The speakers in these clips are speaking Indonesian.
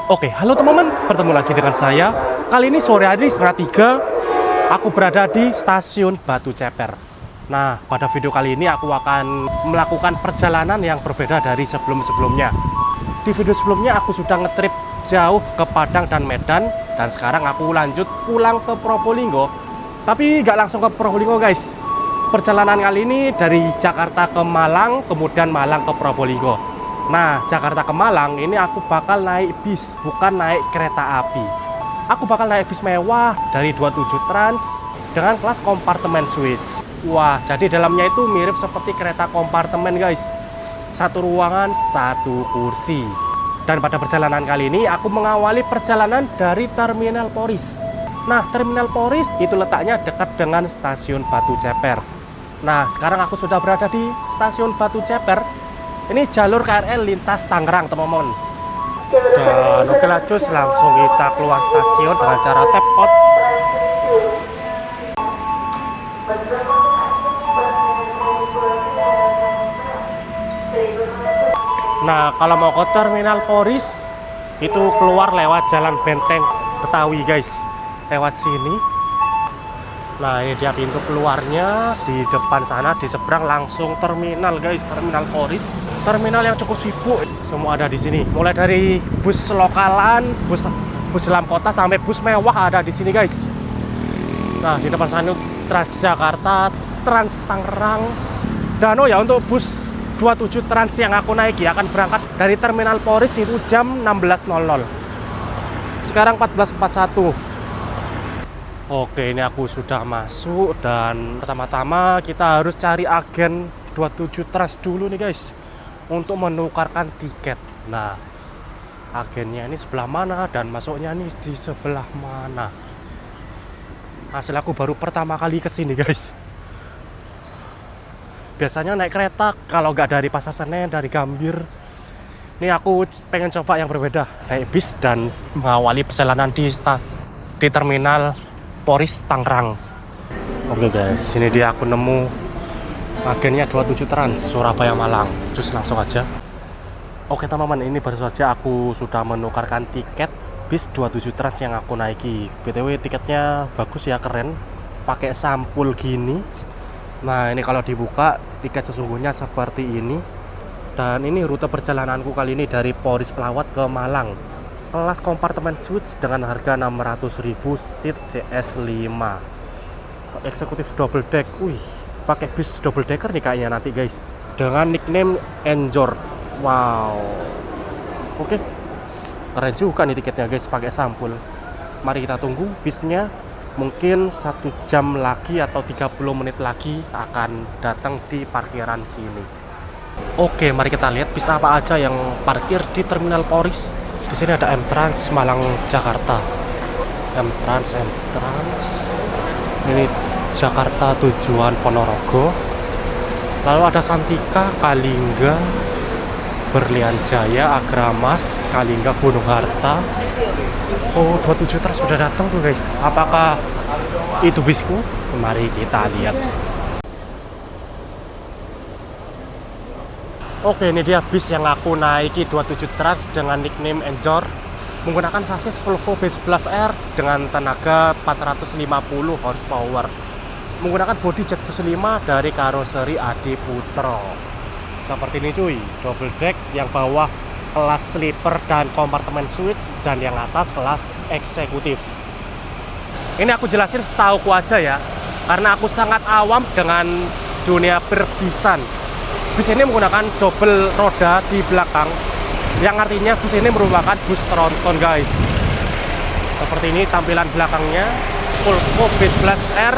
Oke, halo teman-teman, bertemu lagi dengan saya. Kali ini sore hari setengah 3, aku berada di stasiun Batu Ceper. Nah, pada video kali ini aku akan melakukan perjalanan yang berbeda dari sebelum-sebelumnya. Di video sebelumnya aku sudah ngetrip jauh ke Padang dan Medan, dan sekarang aku lanjut pulang ke Probolinggo. Tapi nggak langsung ke Probolinggo guys. Perjalanan kali ini dari Jakarta ke Malang, kemudian Malang ke Probolinggo. Nah, Jakarta ke Malang ini aku bakal naik bis, bukan naik kereta api. Aku bakal naik bis mewah dari 27 Trans dengan kelas kompartemen suites. Wah, jadi dalamnya itu mirip seperti kereta kompartemen guys. Satu ruangan, satu kursi. Dan pada perjalanan kali ini aku mengawali perjalanan dari Terminal Poris. Nah, Terminal Poris itu letaknya dekat dengan stasiun Batu Ceper. Nah, sekarang aku sudah berada di stasiun Batu Ceper. Ini jalur KRL lintas Tangerang, teman-teman. Dan oke lanjut, langsung kita keluar stasiun dengan cara tap out. Nah, kalau mau ke Terminal Poris itu keluar lewat Jalan Benteng Betawi, guys. Lewat sini. Nah, ini dia pintu keluarnya. Di depan sana, di seberang langsung terminal, guys. Terminal Poris. Terminal yang cukup sibuk. Semua ada di sini. Mulai dari bus lokalan, bus dalam kota sampai bus mewah ada di sini, guys. Nah, di depan sana Transjakarta, Trans Tangerang. Dan oh ya, untuk bus 27 Trans yang aku naiki akan berangkat dari Terminal Poris itu jam 16.00. Sekarang 14.41. Oke, ini aku sudah masuk dan pertama-tama kita harus cari agen 27 Trans dulu nih guys untuk menukarkan tiket. Nah, agennya ini sebelah mana dan masuknya ini di sebelah mana. Hasil aku baru pertama kali kesini guys. Biasanya naik kereta kalau nggak dari Pasar Senen, dari Gambir. Ini aku pengen coba yang berbeda, naik bis dan mengawali perjalanan di terminal Poris Tangerang. Oke guys, ini dia aku nemu agennya 27 Trans Surabaya Malang. Terus langsung aja. Oke teman-teman, ini baru saja aku sudah menukarkan tiket bis 27 Trans yang aku naiki. BTW tiketnya bagus ya, keren. Pakai sampul gini. Nah, ini kalau dibuka tiket sesungguhnya seperti ini. Dan ini rute perjalananku kali ini dari Poris Pelawat ke Malang. Kelas kompartemen suites dengan harga 600.000, seat CS5, eksekutif double deck. Wih, pakai bis double decker nih kayaknya nanti guys, dengan nickname Enjor. Wow, oke, keren juga nih tiketnya guys, pakai sampul. Mari kita tunggu bisnya. Mungkin 1 jam lagi atau 30 menit lagi akan datang di parkiran sini. Oke, mari kita lihat bis apa aja yang parkir di Terminal Poris. Di sini ada M-Trans Malang Jakarta. M-Trans. Ini Jakarta tujuan Ponorogo. Lalu ada Santika, Kalingga, Berlian Jaya, Agramas, Kalingga, Gunung Harta. Oh, 27 Trans sudah datang tuh guys. Apakah itu bisku? Mari kita lihat. Oke, ini dia bis yang aku naiki 27 Trans dengan nickname Enjor, menggunakan sasis Volvo B11R dengan tenaga 450 horsepower, menggunakan bodi jet 5 dari karoseri Adi Putro. Seperti ini cuy, double deck, yang bawah kelas sleeper dan kompartemen suites, dan yang atas kelas eksekutif. Ini aku jelasin setauku aja ya, karena aku sangat awam dengan dunia perbisan. Bis ini menggunakan double roda di belakang, yang artinya bus ini merupakan bus tronton guys. Seperti ini tampilan belakangnya, Volvo B11R.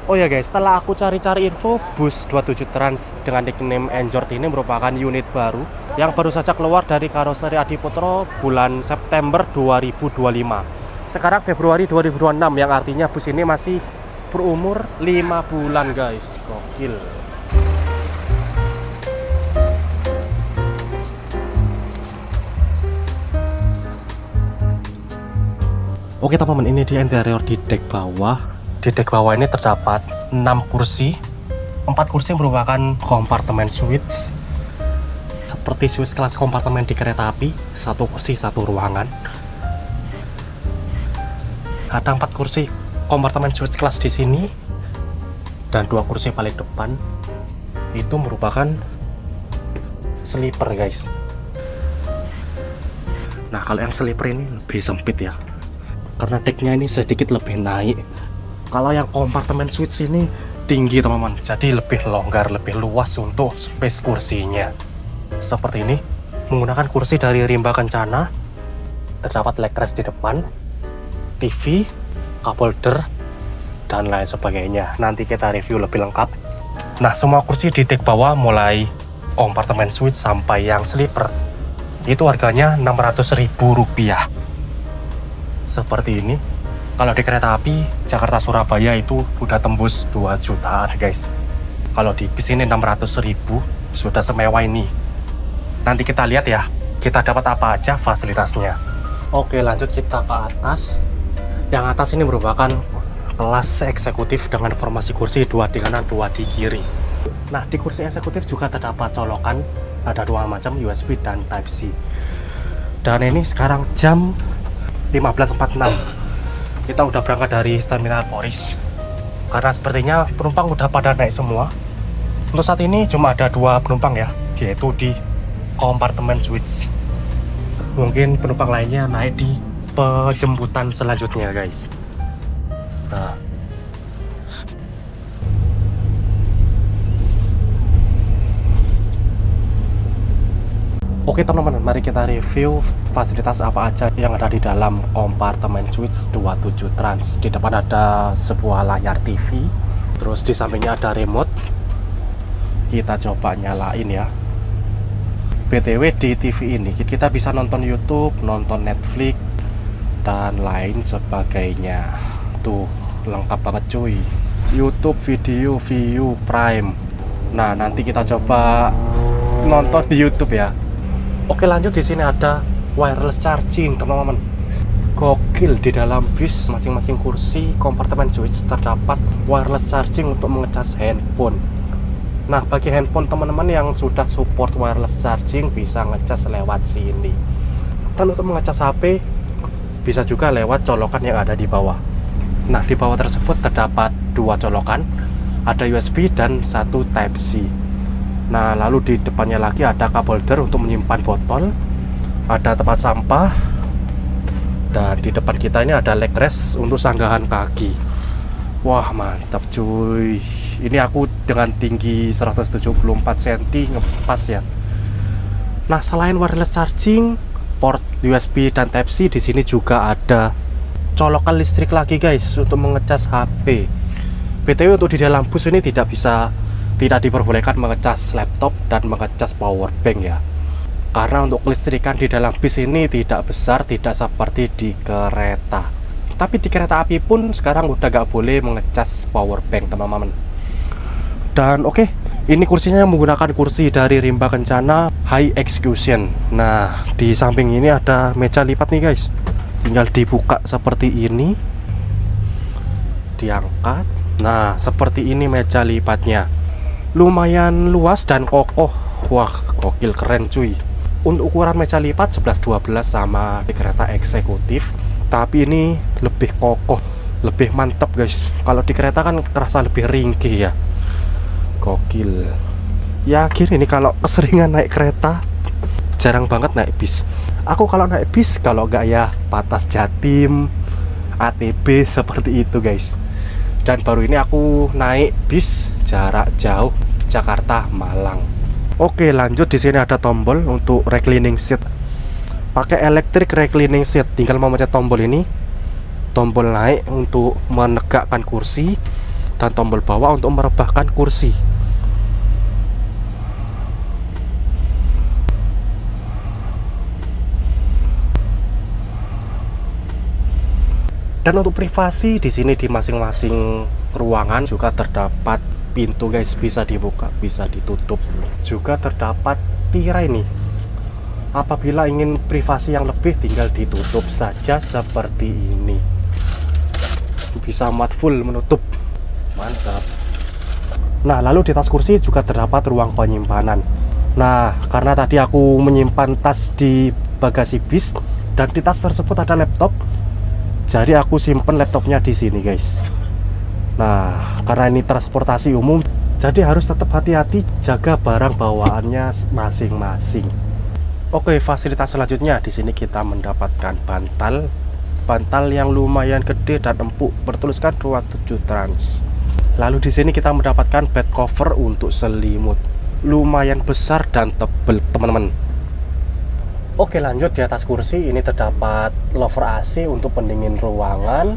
Oh ya guys, setelah aku cari-cari info, bus 27 Trans dengan nickname Enjor ini merupakan unit baru yang baru saja keluar dari karoseri Adi Putro bulan September 2025. Sekarang Februari 2026, yang artinya bus ini masih berumur 5 bulan guys. Gokil. Oke teman-teman, ini di interior di dek bawah. Di dek bawah ini terdapat 6 kursi. 4 kursi merupakan kompartemen suites. seperti Swiss kelas kompartemen di kereta api, satu kursi satu ruangan. Ada 4 kursi kompartemen Swiss kelas di sini dan 2 kursi paling depan itu merupakan sleeper guys. Nah kalau yang sleeper ini lebih sempit ya, karena decknya ini sedikit lebih naik. Kalau yang kompartemen Swiss ini tinggi teman-teman, jadi lebih longgar, lebih luas untuk space kursinya. Seperti ini, menggunakan kursi dari rimba kencana, terdapat leg rest di depan, TV, cup holder, dan lain sebagainya. Nanti kita review lebih lengkap. Nah semua kursi di deck bawah mulai kompartemen Swiss sampai yang sleeper itu harganya Rp600.000. Seperti ini. Kalau di kereta api Jakarta Surabaya itu udah tembus 2 jutaan guys. Kalau di bis ini 600.000, sudah semewah ini. Nanti kita lihat ya, kita dapat apa aja fasilitasnya. Oke lanjut kita ke atas. Yang atas ini merupakan kelas eksekutif dengan formasi kursi 2 di kanan 2 di kiri. Nah di kursi eksekutif juga terdapat colokan, ada 2 macam, USB dan Type-C. Dan ini sekarang jam 15.46. Kita udah berangkat dari Terminal Poris karena sepertinya penumpang udah pada naik semua. Untuk saat ini cuma ada 2 penumpang ya, yaitu di kompartemen Swiss. Mungkin penumpang lainnya naik di penjemputan selanjutnya guys. Nah oke teman-teman, mari kita review fasilitas apa aja yang ada di dalam kompartemen Swiss 27 Trans. Di depan ada sebuah layar TV, terus di sampingnya ada remote. Kita coba nyalain ya. BTW di TV ini kita bisa nonton YouTube, nonton Netflix, dan lain sebagainya. Tuh, lengkap banget cuy. YouTube, video, view, Prime. Nah, nanti kita coba nonton di YouTube ya. Oke lanjut, di sini ada wireless charging teman-teman. Gokil, di dalam bis masing-masing kursi kompartemen Swiss terdapat wireless charging untuk mengecas handphone. Nah bagi handphone teman-teman yang sudah support wireless charging bisa ngecas lewat sini. Dan untuk mengecas HP bisa juga lewat colokan yang ada di bawah. Nah di bawah tersebut terdapat 2 colokan, ada USB dan 1 Type-C. Nah lalu di depannya lagi ada cup holder untuk menyimpan botol, ada tempat sampah, dan di depan kita ini ada leg rest untuk sanggahan kaki. Wah mantap cuy, ini aku dengan tinggi 174 cm ngepas ya. Nah selain wireless charging, port USB dan Type-C, di sini juga ada colokan listrik lagi guys untuk mengecas HP. BTW untuk di dalam bus ini tidak diperbolehkan mengecas laptop dan mengecas power bank ya, karena untuk kelistrikan di dalam bis ini tidak besar, tidak seperti di kereta. Tapi di kereta api pun sekarang udah gak boleh mengecas power bank teman-teman. Dan oke, ini kursinya menggunakan kursi dari rimba kencana high execution. Nah di samping ini ada meja lipat nih guys, tinggal dibuka seperti ini, diangkat. Nah seperti ini meja lipatnya, lumayan luas dan kokoh. Wah gokil, keren cuy. Untuk ukuran meja lipat 11-12 sama di kereta eksekutif, tapi ini lebih kokoh, lebih mantap guys. Kalau di kereta kan kerasa lebih ringkih ya. Gokil. Ya gini nih, kalau keseringan naik kereta, jarang banget naik bis. Aku kalau naik bis, kalau nggak ya Patas Jatim, ATB, seperti itu guys. Dan baru ini aku naik bis jarak jauh Jakarta Malang. Oke lanjut, di sini ada tombol untuk reclining seat. Pakai electric reclining seat, tinggal memencet tombol ini, tombol naik untuk menegakkan kursi, dan tombol bawah untuk merebahkan kursi. Dan untuk privasi di sini di masing-masing ruangan juga terdapat pintu guys, bisa dibuka, bisa ditutup. Juga terdapat tirai nih. Apabila ingin privasi yang lebih tinggal ditutup saja seperti ini. Bisa mat full menutup. Mantap. Nah, lalu di atas kursi juga terdapat ruang penyimpanan. Nah, karena tadi aku menyimpan tas di bagasi bis dan di tas tersebut ada laptop, jadi aku simpen laptopnya di sini, guys. Nah, karena ini transportasi umum, jadi harus tetap hati-hati jaga barang bawaannya masing-masing. Oke, fasilitas selanjutnya di sini kita mendapatkan bantal yang lumayan gede dan empuk, bertuliskan 27 trans. Lalu di sini kita mendapatkan bed cover untuk selimut, lumayan besar dan tebal, teman-teman. Oke, lanjut. Di atas kursi ini terdapat lover AC untuk pendingin ruangan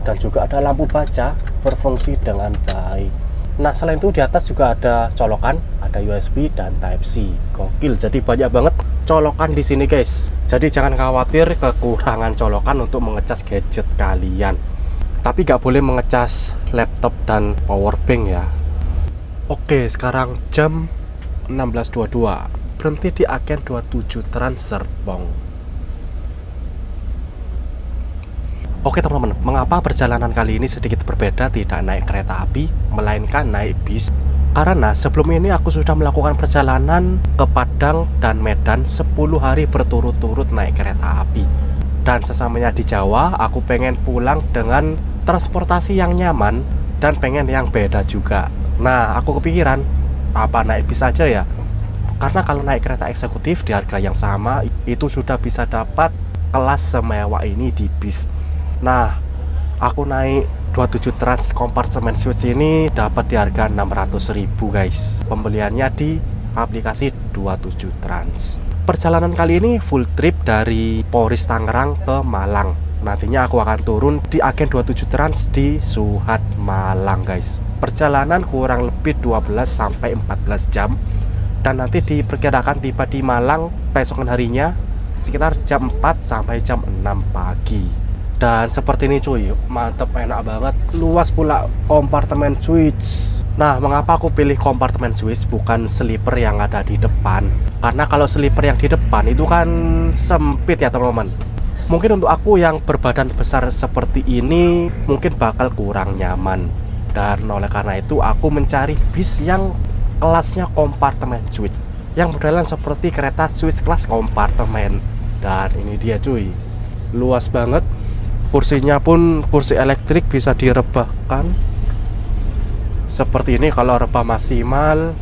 dan juga ada lampu baca berfungsi dengan baik. Nah, selain itu di atas juga ada colokan, ada USB dan Type-C. Gokil, jadi banyak banget colokan di sini, guys. Jadi jangan khawatir kekurangan colokan untuk mengecas gadget kalian. Tapi nggak boleh mengecas laptop dan power bank ya. Oke, sekarang jam 16.22. Berhenti di agen 27 Trans Serpong. Oke teman-teman, mengapa perjalanan kali ini sedikit berbeda, tidak naik kereta api, melainkan naik bis? Karena sebelum ini aku sudah melakukan perjalanan ke Padang dan Medan 10 hari berturut-turut naik kereta api. Dan sesamanya di Jawa, aku pengen pulang dengan transportasi yang nyaman dan pengen yang beda juga. Nah, aku kepikiran, apa naik bis aja ya? Karena kalau naik kereta eksekutif di harga yang sama, itu sudah bisa dapat kelas semewah ini di bis. Nah, aku naik 27 Trans kompartemen suite ini dapat di harga 600.000, guys. Pembeliannya di aplikasi 27 Trans. Perjalanan kali ini full trip dari Polres Tangerang ke Malang. Nantinya aku akan turun di agen 27 Trans di Suhat, Malang, guys. Perjalanan kurang lebih 12-14 jam. Dan nanti diperkirakan tiba di Malang besokan harinya sekitar jam 4 sampai jam 6 pagi. Dan seperti ini cuy, mantep, enak banget, luas pula kompartemen suite. Nah, mengapa aku pilih kompartemen suite bukan sleeper yang ada di depan? Karena kalau sleeper yang di depan itu kan sempit ya teman-teman. Mungkin untuk aku yang berbadan besar seperti ini mungkin bakal kurang nyaman. Dan oleh karena itu aku mencari bis yang kelasnya kompartemen suite, yang modelan seperti kereta suite kelas kompartemen. Dan ini dia cuy, luas banget. Kursinya pun kursi elektrik, bisa direbahkan seperti ini kalau rebah maksimal.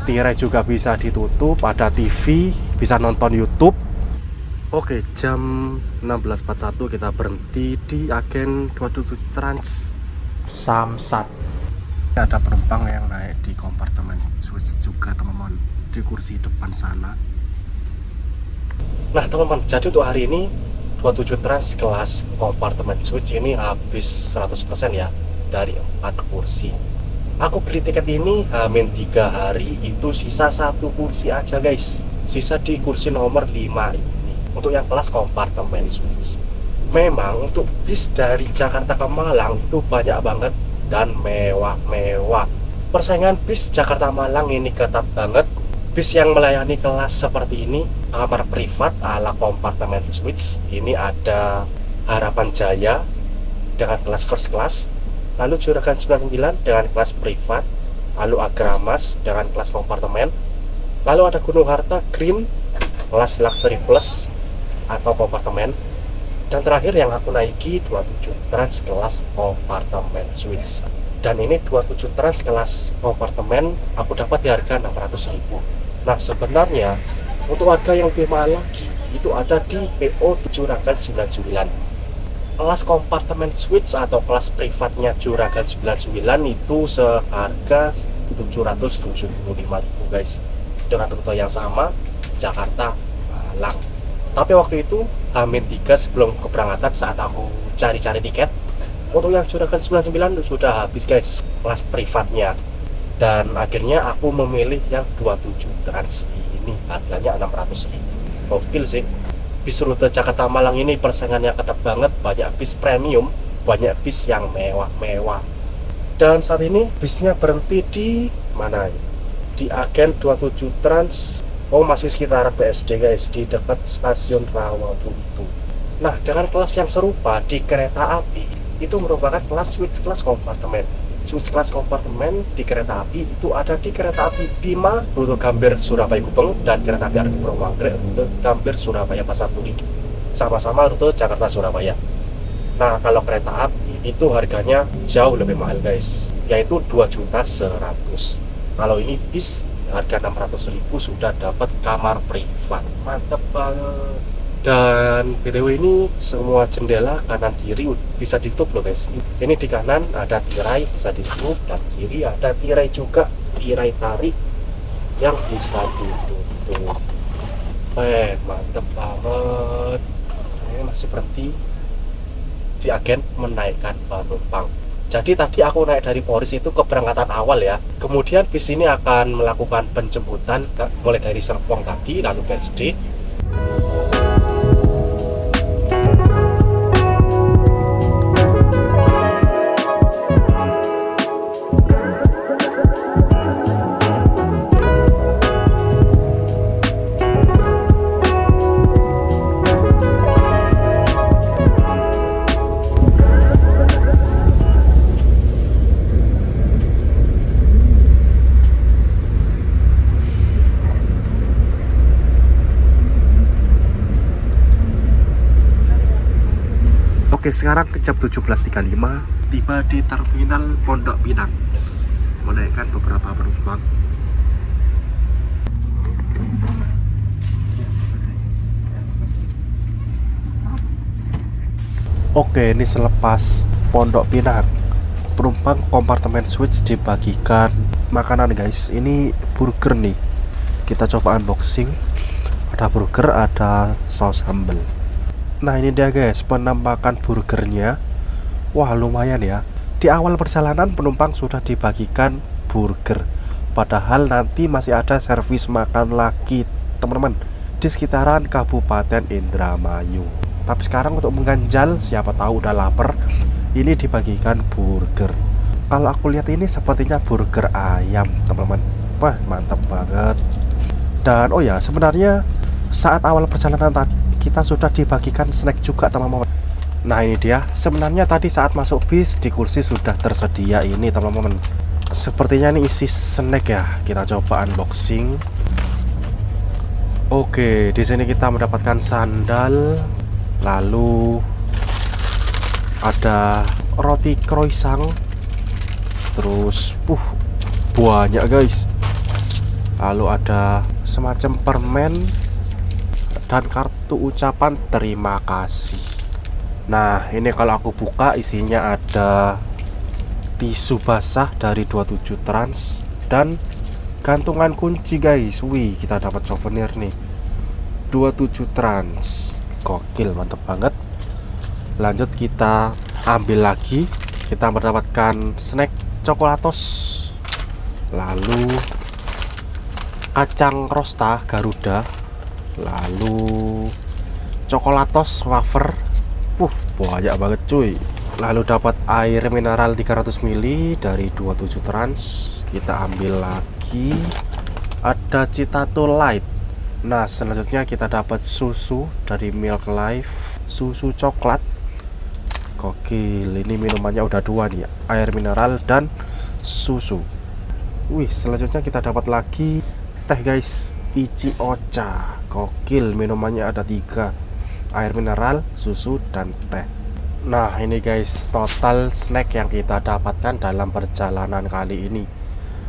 Tirai juga bisa ditutup, ada TV, bisa nonton YouTube. Oke, jam 16.41 kita berhenti di agen 27 Trans Samsat. Ada penumpang yang naik di kompartemen suite juga teman-teman, di kursi depan sana. Nah teman-teman, jadi untuk hari ini 27 Trans kelas kompartemen suite ini habis 100% ya, dari 4 kursi. Aku beli tiket ini hamin 3 hari, itu sisa 1 kursi aja, guys. Sisa di kursi nomor 5 ini untuk yang kelas kompartemen suite. Memang untuk bis dari Jakarta ke Malang itu banyak banget dan mewah-mewah. Persaingan bis Jakarta Malang ini ketat banget. Bis yang melayani kelas seperti ini, kamar privat ala kompartemen suite, ini ada Harapan Jaya dengan kelas first class, lalu Juragan 99 dengan kelas privat, lalu Agramas dengan kelas kompartemen, lalu ada Gunung Harta Green kelas luxury plus atau kompartemen, dan terakhir yang aku naiki 27 Trans kelas kompartemen suite. Dan ini 27 Trans kelas kompartemen aku dapat di harga 600.000. Nah sebenarnya untuk harga yang lebih mahal lagi itu ada di PO Juragan 99. Kelas kompartemen suite atau kelas privatnya Juragan 99 itu seharga 775.000, guys, dengan rute yang sama Jakarta Malang. Tapi waktu itu hamin 3 sebelum keberangkatan, saat aku cari-cari tiket, untuk yang Juragan 99 sudah habis, guys, kelas privatnya. Dan akhirnya aku memilih yang 27 Trans ini, harganya 600.000. Gokil sih. Bis rute Jakarta Malang ini persaingannya ketat banget, banyak bis premium, banyak bis yang mewah-mewah. Dan saat ini bisnya berhenti di mana ya? Di agen 27 Trans. Oh, masih sekitar BSD, guys, di dekat stasiun Rawabuntu. Nah, dengan kelas yang serupa di kereta api itu merupakan kelas suite kelas kompartemen. Swiss class kompartemen di kereta api itu ada di kereta api Bima rute Gambir Surabaya Gubeng dan kereta api Argo Bro Manggrek rute Gambir Surabaya Pasar Turi, sama-sama rute Jakarta Surabaya. Nah, kalau kereta api itu harganya jauh lebih mahal guys, yaitu 2.100.000. Kalau ini bis harga 600.000 sudah dapat kamar privat, mantep banget. Dan BTW ini semua jendela kanan kiri bisa ditutup loh guys. Ini di kanan ada tirai bisa ditutup, dan kiri ada tirai juga, tirai tarik yang bisa ditutup. Mantep banget. Ini masih berhenti di agen menaikkan penumpang. Jadi tadi aku naik dari Poris itu keberangkatan awal ya. Kemudian bis ini akan melakukan penjemputan mulai dari Serpong tadi lalu BSD. Oke, sekarang ke jam 17.35 tiba di terminal Pondok Pinang, menaikkan beberapa penumpang. Oke, ini selepas Pondok Pinang, penumpang kompartemen switch dibagikan makanan guys. Ini burger nih, kita coba unboxing. Ada burger, ada saus sambal. Nah ini dia guys penampakan burgernya. Wah lumayan ya. Di awal perjalanan penumpang sudah dibagikan burger, padahal nanti masih ada servis makan lagi teman-teman di sekitaran Kabupaten Indramayu. Tapi sekarang untuk mengganjal, siapa tahu udah lapar, ini dibagikan burger. Kalau aku lihat ini sepertinya burger ayam teman-teman. Wah mantap banget. Dan oh ya, sebenarnya saat awal perjalanan tadi kita sudah dibagikan snack juga teman-teman. Nah ini dia, sebenarnya tadi saat masuk bis di kursi sudah tersedia ini teman-teman. Sepertinya ini isi snack ya. Kita coba unboxing. Oke, di sini kita mendapatkan sandal, lalu ada roti croissant, terus banyak guys. Lalu ada semacam permen dan kartu ucapan terima kasih. Nah ini kalau aku buka isinya ada tisu basah dari 27 Trans dan gantungan kunci guys. Wih kita dapat souvenir nih 27 Trans, gokil, mantep banget. Lanjut kita ambil lagi, kita mendapatkan snack coklatos, lalu kacang rosta Garuda, lalu coklatos wafer. Banyak banget cuy. Lalu dapat air mineral 300 ml dari 27 Trans. Kita ambil lagi, ada Citato Light. Nah selanjutnya kita dapat susu dari Milk Life, susu coklat. Gokil, ini minumannya udah dua nih, air mineral dan susu. Wih, selanjutnya kita dapat lagi teh guys, Ichi Ocha. Gokil, minumannya ada 3, air mineral, susu, dan teh. Nah ini guys total snack yang kita dapatkan dalam perjalanan kali ini.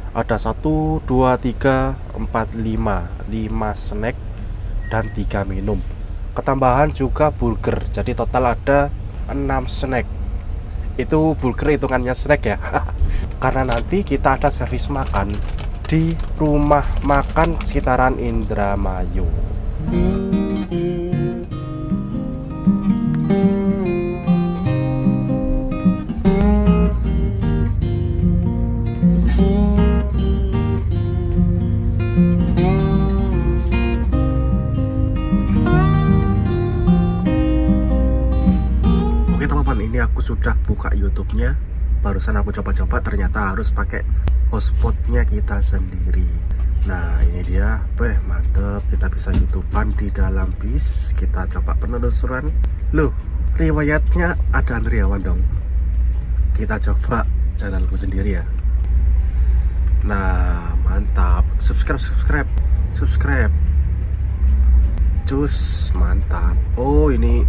Ada 1, 2, 3, 4, 5 snack dan 3 minum. Ketambahan juga burger, jadi total ada 6 snack. Itu burger hitungannya snack ya. Karena nanti kita ada servis makan di rumah makan sekitaran Indramayu. Aku sudah buka YouTube-nya. Barusan aku coba-coba, ternyata harus pakai hotspotnya kita sendiri. Nah ini dia, mantep, kita bisa YouTubean di dalam bis. Kita coba penelusuran. Loh, riwayatnya ada Andriawan dong. Kita coba channelku sendiri ya. Nah, mantap. Subscribe. Cus, mantap. Oh, ini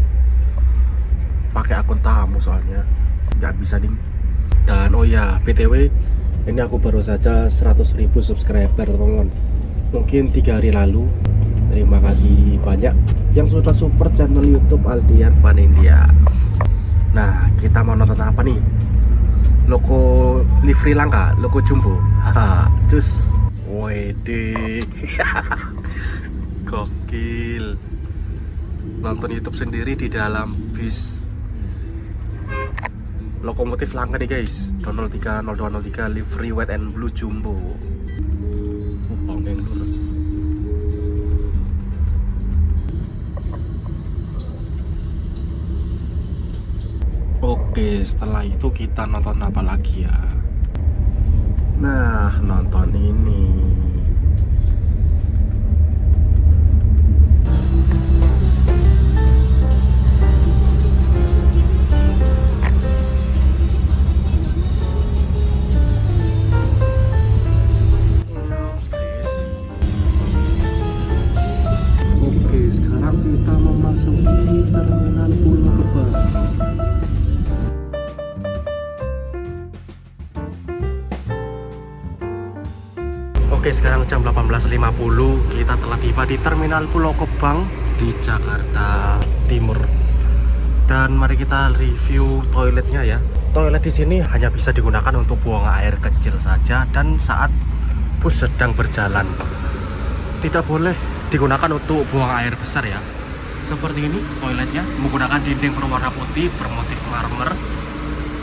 pakai akun tamu soalnya. Nggak bisa ding. Dan oh ya, BTW, ini aku baru saja 100.000 subscriber, teman-teman. Mungkin 3 hari lalu. Terima kasih banyak yang sudah support channel YouTube Aldian Van India. Nah, kita mau nonton apa nih? Logo livery langka, logo jumbo. Haha, cus. Wede. Gokil. Nonton YouTube sendiri di dalam bis. Lokomotif langka nih guys. 0203 livery white and blue jumbo. Bangeng lur. Oke, setelah itu kita nonton apa lagi ya? Nah, nonton ini. Oke, sekarang kita memasuki terminal Pulau Gebang. Oke, sekarang jam 18.50, kita telah tiba di Terminal Pulau Gebang di Jakarta Timur. Dan mari kita review toiletnya ya. Toilet di sini hanya bisa digunakan untuk buang air kecil saja dan saat bus sedang berjalan. Tidak boleh digunakan untuk buang air besar ya. Seperti ini toiletnya, menggunakan dinding berwarna putih bermotif marmer.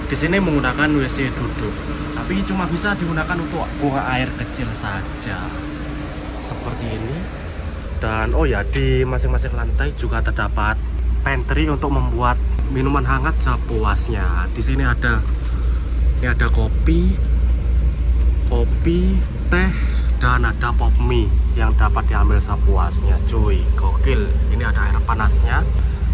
Di sini menggunakan WC duduk, tapi cuma bisa digunakan untuk buang air kecil saja. Seperti ini. Dan oh ya, di masing-masing lantai juga terdapat pantry untuk membuat minuman hangat sepuasnya. Di sini ada kopi, teh, dan ada pop mie yang dapat diambil sepuasnya. Cuy, gokil. Ini ada air panasnya.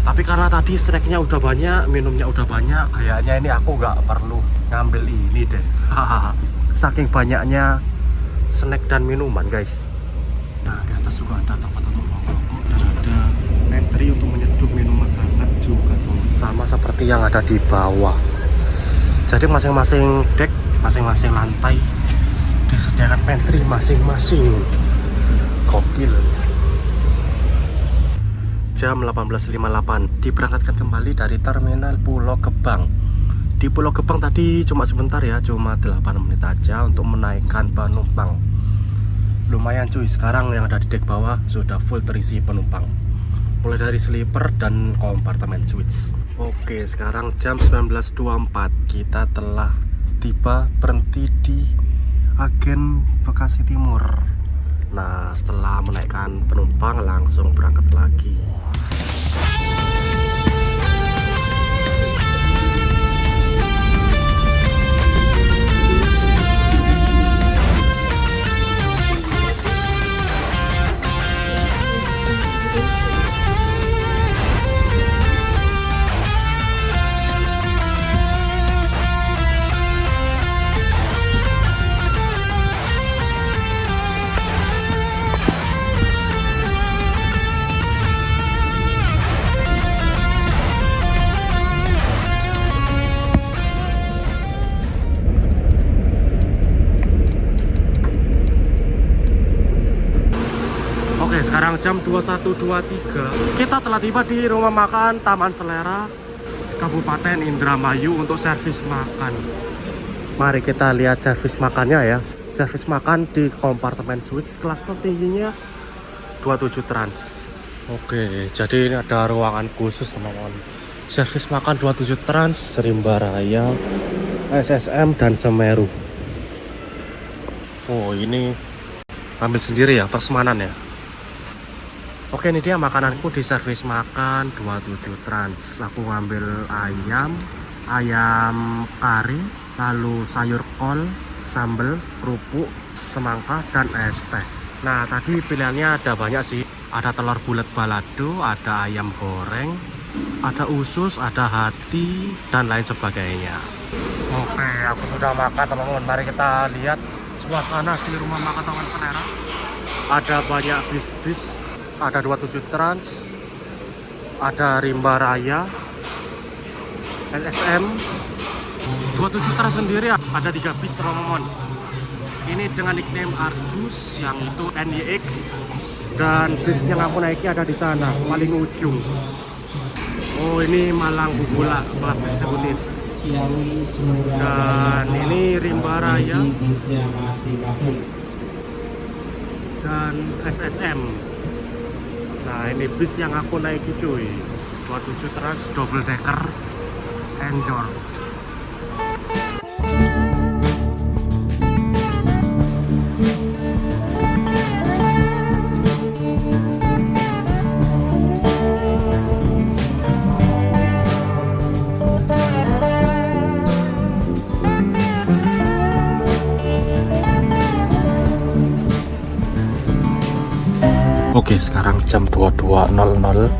Tapi karena tadi snacknya udah banyak, minumnya udah banyak, kayaknya ini aku nggak perlu ngambil ini deh. Saking banyaknya snack dan minuman guys. Nah, di atas juga ada tempat untuk rokok dan ada pantry untuk menyeduh minuman hangat juga, sama seperti yang ada di bawah. Jadi masing-masing deck, masing-masing lantai disediakan pantry masing-masing. Gokil. Jam 18.58 diberangkatkan kembali dari Terminal Pulau Gebang. Di Pulau Gebang tadi cuma sebentar ya, cuma 8 menit aja untuk menaikkan penumpang. Lumayan cuy, sekarang yang ada di dek bawah sudah full terisi penumpang, mulai dari sleeper dan kompartemen suites. Oke, sekarang jam 19.24, kita telah tiba berhenti di Agen Bekasi Timur. Nah, setelah menaikkan penumpang langsung berangkat lagi. Sekarang jam 21.23, kita telah tiba di rumah makan Taman Selera, Kabupaten Indramayu untuk servis makan. Mari kita lihat servis makannya ya. Servis makan di kompartemen suites kelas tertingginya 27 trans. Oke, jadi ini ada ruangan khusus teman-teman. Servis makan 27 trans, Rimba Raya, SSM dan Semeru. Oh, ini ambil sendiri ya, persemanan ya. Oke, ini dia makananku di servis makan 27 trans. Aku ngambil ayam kari, lalu sayur kol, sambal, kerupuk, semangka, dan es teh. Nah, tadi pilihannya ada banyak sih. Ada telur bulat balado, ada ayam goreng, ada usus, ada hati, dan lain sebagainya. Oke, aku sudah makan teman-teman. Mari kita lihat suasana di rumah makan Taman Selera. Ada banyak bis-bis, ada 27 Trans, ada Rimba Raya, SSM. 27 Trans sendiri ada 3 bis teman-teman. Ini dengan nickname Argus, yang itu NYX, dan bis yang aku naiki ada di sana, paling ujung. Oh, ini Malang Bubula kelas eksekutif. Dan ini Rimba Raya dan SSM. Nah, ini bis yang aku naiki cuy, 27 Trans double decker Enjor. Oke, sekarang jam 22.00.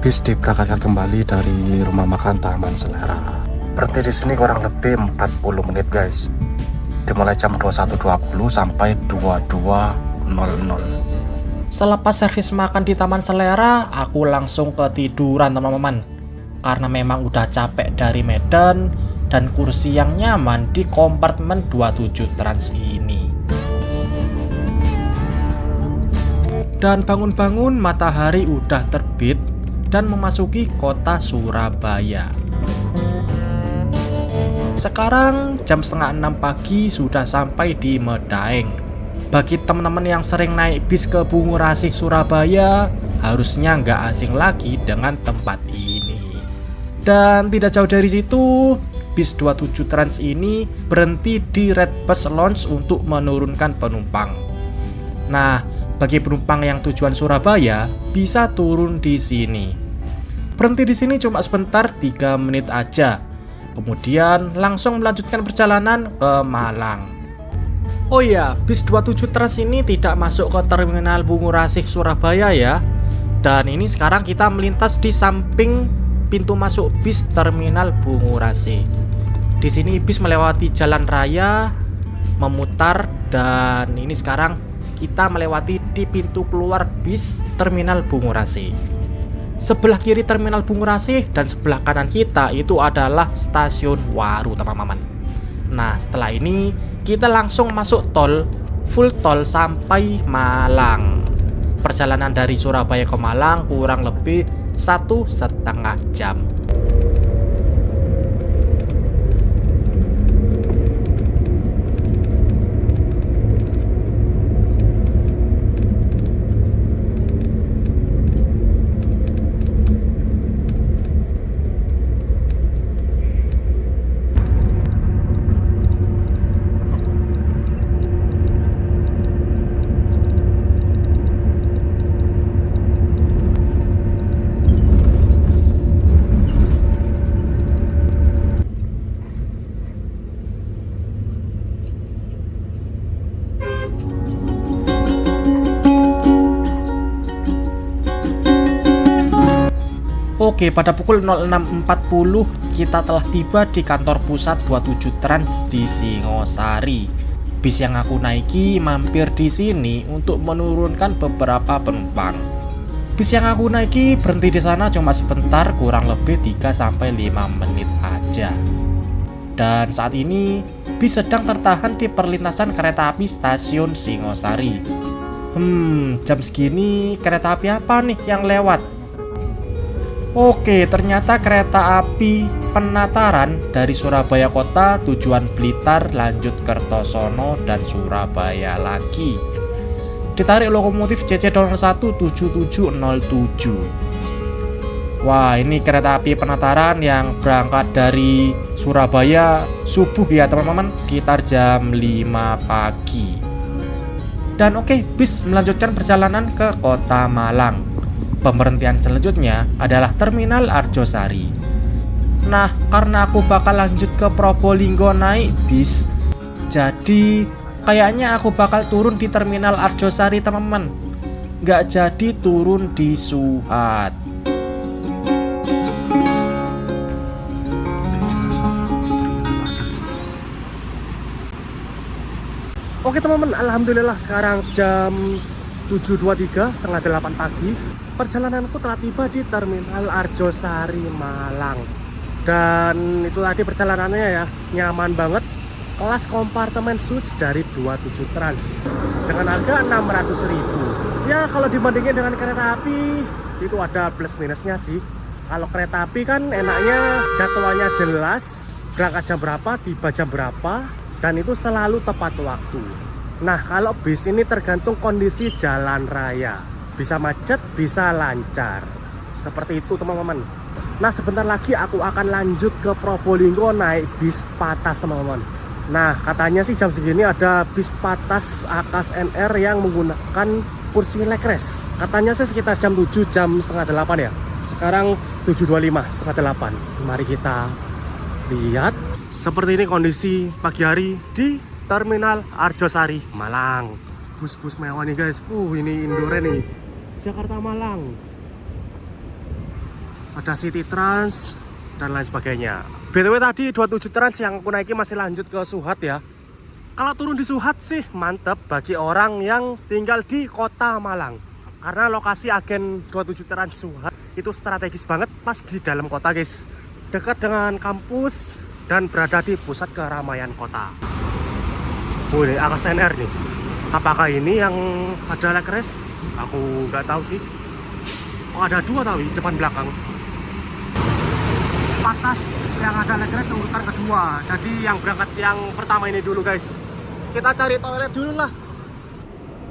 Bis diberangkatkan kembali dari rumah makan Taman Selera. Berhenti di sini kurang lebih 40 menit, guys. Dimulai jam 21.20 sampai 22.00. Selepas servis makan di Taman Selera, aku langsung ketiduran, teman-teman. Karena memang udah capek dari medan dan kursi yang nyaman di kompartemen 27 Trans ini. Dan bangun-bangun matahari udah terbit dan memasuki kota Surabaya. Sekarang jam setengah 6 pagi sudah sampai di Medaeng. Bagi teman-teman yang sering naik bis ke Bungurasih Surabaya, harusnya nggak asing lagi dengan tempat ini. Dan tidak jauh dari situ, bis 27 Trans ini berhenti di Red Bus Lounge untuk menurunkan penumpang. Nah, bagi penumpang yang tujuan Surabaya bisa turun di sini. Berhenti di sini cuma sebentar, 3 menit aja. Kemudian langsung melanjutkan perjalanan ke Malang. Oh iya, bis 27 Trans ini tidak masuk ke terminal Bungurasih Surabaya ya. Dan ini sekarang kita melintas di samping pintu masuk bis terminal Bungurasih. Di sini bis melewati jalan raya, memutar, dan ini sekarang kita melewati di pintu keluar bis terminal Bungurasih. Sebelah kiri terminal Bungurasih dan sebelah kanan kita itu adalah stasiun Waru, teman-teman. Nah, setelah ini kita langsung masuk tol, full tol sampai Malang. Perjalanan dari Surabaya ke Malang kurang lebih 1,5 jam. Oke, pada pukul 06.40 kita telah tiba di kantor pusat 27 Trans di Singosari. Bis yang aku naiki mampir di sini untuk menurunkan beberapa penumpang. Bis yang aku naiki berhenti di sana cuma sebentar, kurang lebih 3-5 menit aja. Dan saat ini bis sedang tertahan di perlintasan kereta api stasiun Singosari. Jam segini kereta api apa nih yang lewat? Oke, ternyata kereta api Penataran dari Surabaya Kota tujuan Blitar lanjut Kertosono dan Surabaya lagi. Ditarik lokomotif CC017707. Wah, ini kereta api Penataran yang berangkat dari Surabaya subuh ya teman-teman, sekitar jam 5 pagi. Dan oke, bis melanjutkan perjalanan ke Kota Malang. Pemberhentian selanjutnya adalah Terminal Arjosari. Nah, karena aku bakal lanjut ke Probolinggo naik bis, jadi kayaknya aku bakal turun di Terminal Arjosari, teman-teman. Nggak jadi turun di Suhat. Oke teman-teman, alhamdulillah sekarang jam 7.23, setengah 8 pagi. Perjalananku telah tiba di Terminal Arjosari Malang. Dan itu tadi perjalanannya ya, nyaman banget. Kelas kompartemen suits dari 27 Trans dengan harga 600.000. Ya kalau dibandingin dengan kereta api itu ada plus minusnya sih. Kalau kereta api kan enaknya jadwalnya jelas, berangkat jam berapa, tiba jam berapa, dan itu selalu tepat waktu. Nah kalau bis ini tergantung kondisi jalan raya, bisa macet, bisa lancar. Seperti itu teman-teman. Nah sebentar lagi aku akan lanjut ke Probolinggo naik bis Patas teman-teman. Nah katanya sih jam segini ada bis Patas Akas NR yang menggunakan kursi legress. Katanya sih sekitar jam 7, jam setengah 8 ya. Sekarang 7.25, setengah 8. Mari kita lihat. Seperti ini kondisi pagi hari di Terminal Arjosari Malang. Bus-bus mewah nih guys. Ini indoor nih, Jakarta Malang. Ada City Trans dan lain sebagainya. BTW tadi 27 Trans yang aku naiki masih lanjut ke Suhat ya. Kalau turun di Suhat sih mantep bagi orang yang tinggal di kota Malang. Karena lokasi agen 27 Trans Suhat itu strategis banget, pas di dalam kota guys. Dekat dengan kampus dan berada di pusat keramaian kota. Ini Akas NR nih. Apakah ini yang ada legress? Aku nggak tahu sih. Oh ada dua tahu, depan belakang. Patas yang ada legress urutan kedua. Jadi yang berangkat yang pertama ini dulu guys. Kita cari toilet dulu lah.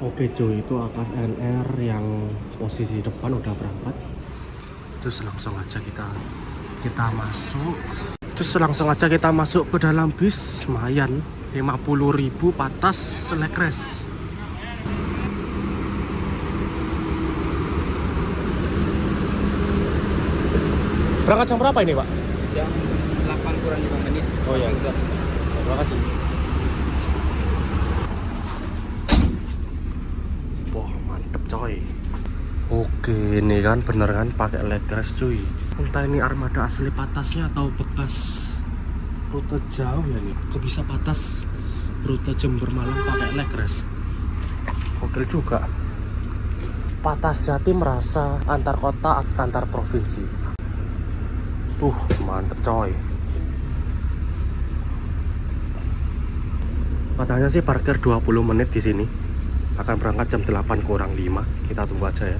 Oke cuy, itu Akas NR yang posisi depan udah berangkat. Terus langsung aja kita masuk. Terus langsung aja kita masuk ke dalam bis. Lumayan 50.000 Patas legress. Berangkat jam berapa ini Pak? Jam 8 kurang 5 menit. Oh iya. Terima kasih. Wah mantep coy. Oke ini kan bener kan pakai legress cuy. Entah ini armada asli Patasnya atau bekas rute jauh ya nih. Kok bisa Patas rute Jember Malang pakai legress? Gokil juga. Patas Jatim merasa antar kota antar provinsi. Tuh mantep coy. Katanya sih parkir 20 menit di sini. Akan berangkat jam 8 kurang 5. Kita tunggu aja ya.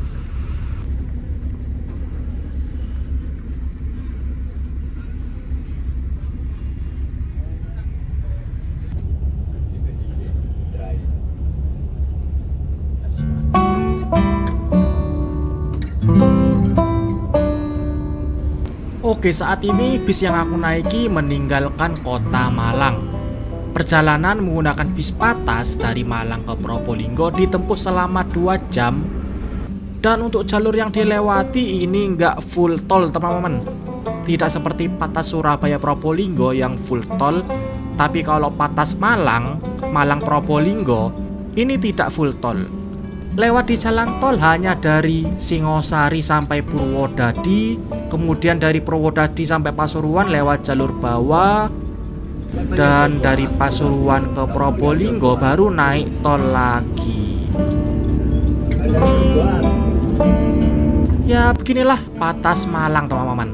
Oke, saat ini bis yang aku naiki meninggalkan kota Malang. Perjalanan menggunakan bis Patas dari Malang ke Probolinggo ditempuh selama 2 jam. Dan untuk jalur yang dilewati ini nggak full tol teman-teman. Tidak seperti Patas Surabaya Probolinggo yang full tol. Tapi kalau Patas Malang, Malang Probolinggo ini tidak full tol. Lewat di jalan tol hanya dari Singosari sampai Purwodadi, kemudian dari Purwodadi sampai Pasuruan lewat jalur bawah, dan dari Pasuruan ke Probolinggo baru naik tol lagi. Ya beginilah Patas Malang teman-teman.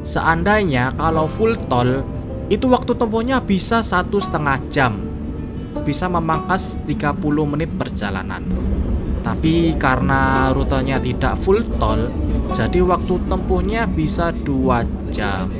Seandainya kalau full tol itu waktu tempuhnya bisa 1,5 jam, bisa memangkas 30 menit perjalanan. Tapi karena rutenya tidak full tol, jadi waktu tempuhnya bisa 2 jam.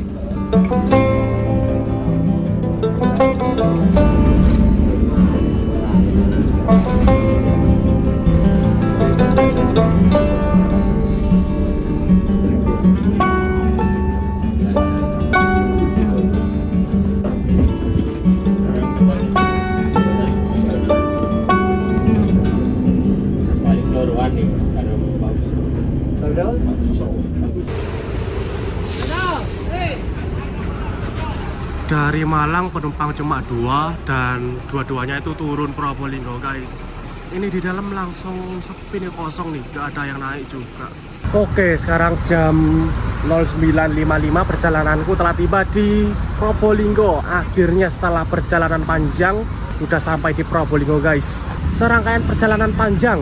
Dari Malang penumpang cuma 2 dan dua-duanya itu turun Probolinggo guys. Ini di dalam langsung sepi nih, kosong nih, gak ada yang naik juga. Oke sekarang jam 09.55 perjalananku telah tiba di Probolinggo. Akhirnya setelah perjalanan panjang udah sampai di Probolinggo guys. Serangkaian perjalanan panjang,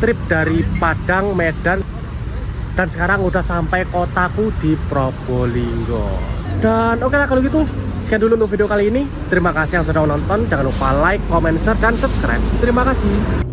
trip dari Padang, Medan, dan sekarang udah sampai kotaku di Probolinggo. Dan oke lah kalau gitu, sekian dulu untuk video kali ini. Terima kasih yang sudah menonton. Jangan lupa like, comment, share, dan subscribe. Terima kasih.